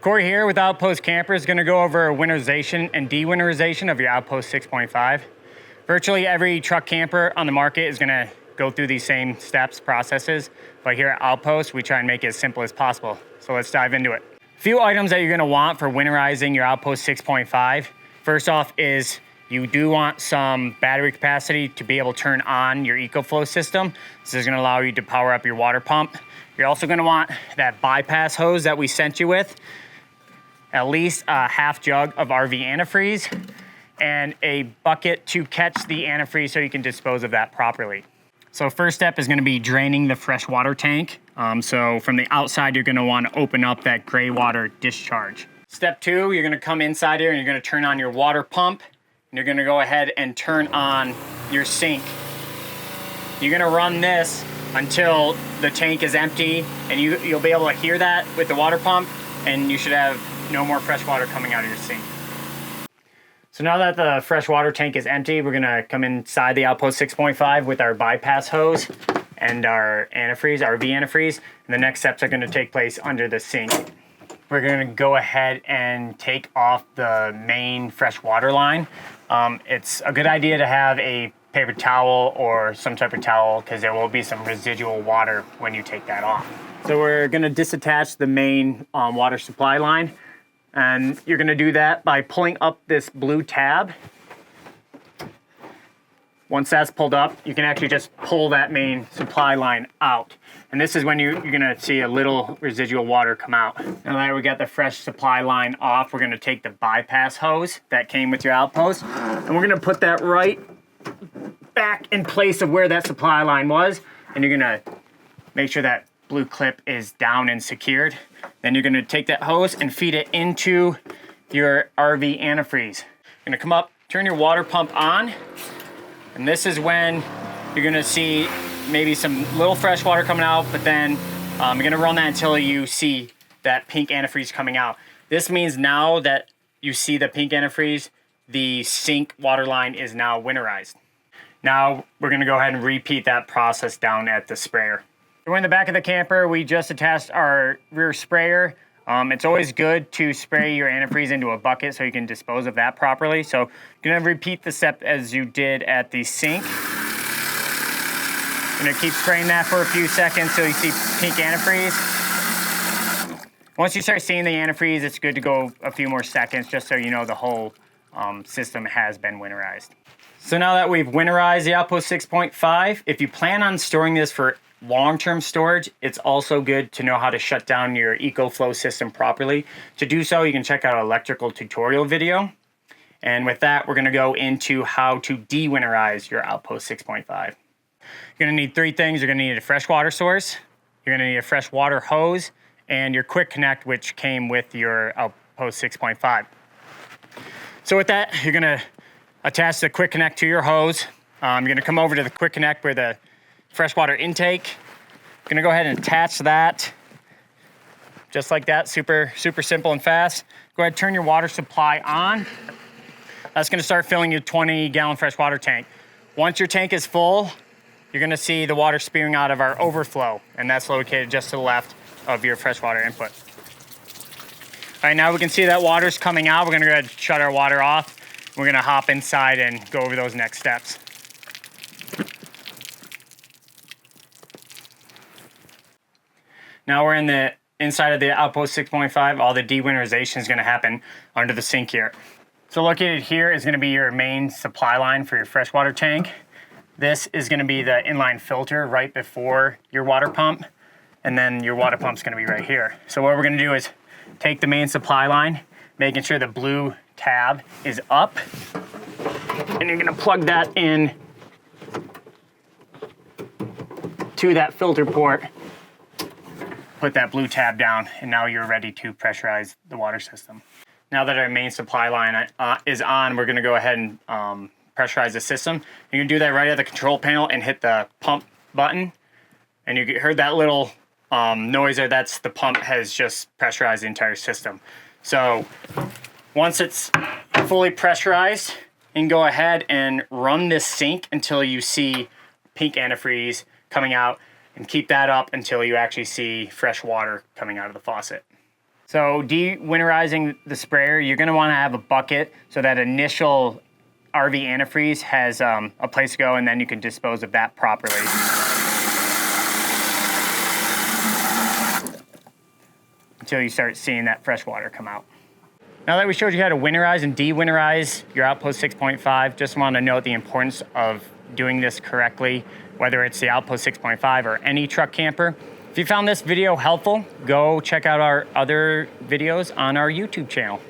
Corey here with Outpost Camper is going to go over winterization and dewinterization of your Outpost 6.5. Virtually every truck camper on the market is going to go through these same steps, processes, but here at Outpost, we try and make it as simple as possible. So let's dive into it. A few items that you're going to want for winterizing your Outpost 6.5. First off is you do want some battery capacity to be able to turn on your EcoFlow system. This is going to allow you to power up your water pump. You're also going to want that bypass hose that we sent you with, at least a half jug of RV antifreeze, and a bucket to catch the antifreeze so you can dispose of that properly. So first step is going to be draining the freshwater tank. So from the outside, you're going to want to open up that gray water discharge. Step two, you're going to come inside here and you're going to turn on your water pump. And you're going to go ahead and turn on your sink. You're going to run this until the tank is empty, and you'll be able to hear that with the water pump, and you should have no more fresh water coming out of your sink. So now that the fresh water tank is empty, we're gonna come inside the Outpost 6.5 with our bypass hose and our antifreeze, RV antifreeze, and the next steps are gonna take place under the sink. We're gonna go ahead and take off the main fresh water line. It's a good idea to have a paper towel or some type of towel because there will be some residual water when you take that off. So we're gonna disattach the main water supply line, and you're gonna do that by pulling up this blue tab. Once that's pulled up, you can actually just pull that main supply line out. And this is when you're gonna see a little residual water come out. Now that we got the fresh supply line off, we're gonna take the bypass hose that came with your Outpost, and we're gonna put that right back in place of where that supply line was, and you're gonna make sure that blue clip is down and secured. Then you're gonna take that hose and feed it into your RV antifreeze. You're gonna come up, turn your water pump on, and this is when you're gonna see maybe some little fresh water coming out, but then you're gonna run that until you see that pink antifreeze coming out. This means now that you see the pink antifreeze, the sink water line is now winterized. Now we're gonna go ahead and repeat that process down at the sprayer. We're in the back of the camper. We just attached our rear sprayer. It's always good to spray your antifreeze into a bucket so you can dispose of that properly. So you're gonna repeat the step as you did at the sink. You're gonna keep spraying that for a few seconds till you see pink antifreeze. Once you start seeing the antifreeze, it's good to go a few more seconds just so you know the whole system has been winterized. So now that we've winterized the Outpost 6.5, if you plan on storing this for long-term storage, it's also good to know how to shut down your EcoFlow system properly. To do so, you can check out an electrical tutorial video. And with that, we're gonna go into how to dewinterize your Outpost 6.5. You're gonna need three things. You're gonna need a freshwater source, you're gonna need a freshwater hose, and your quick connect, which came with your Outpost 6.5. So with that, you're gonna attach the quick connect to your hose. You're gonna come over to the quick connect where the freshwater intake. Gonna go ahead and attach that just like that, super simple and fast. Go ahead, turn your water supply on. That's gonna start filling your 20-gallon freshwater tank. Once your tank is full, you're gonna see the water spewing out of our overflow, and that's located just to the left of your freshwater input. All right, now we can see that water's coming out. We're gonna go ahead and shut our water off. We're gonna hop inside and go over those next steps. Now we're in the inside of the Outpost 6.5. All the dewinterization is gonna happen under the sink here. So located here is gonna be your main supply line for your freshwater tank. This is gonna be the inline filter right before your water pump, and then your water pump's gonna be right here. So what we're gonna do is take the main supply line, making sure the blue tab is up, and you're gonna plug that in to that filter port, put that blue tab down, and now you're ready to pressurize the water system. Now that our main supply line is on, we're gonna go ahead and pressurize the system. You can do that right at the control panel and hit the pump button, and you heard that little noise there. That's the pump has just pressurized the entire system. So once it's fully pressurized, you can go ahead and run this sink until you see pink antifreeze coming out, and keep that up until you actually see fresh water coming out of the faucet. So dewinterizing the sprayer, you're gonna wanna have a bucket so that initial RV antifreeze has a place to go, and then you can dispose of that properly. Until you start seeing that fresh water come out. Now that we showed you how to winterize and dewinterize your Outpost 6.5, just want to note the importance of doing this correctly, whether it's the Outpost 6.5 or any truck camper. If you found this video helpful, go check out our other videos on our YouTube channel.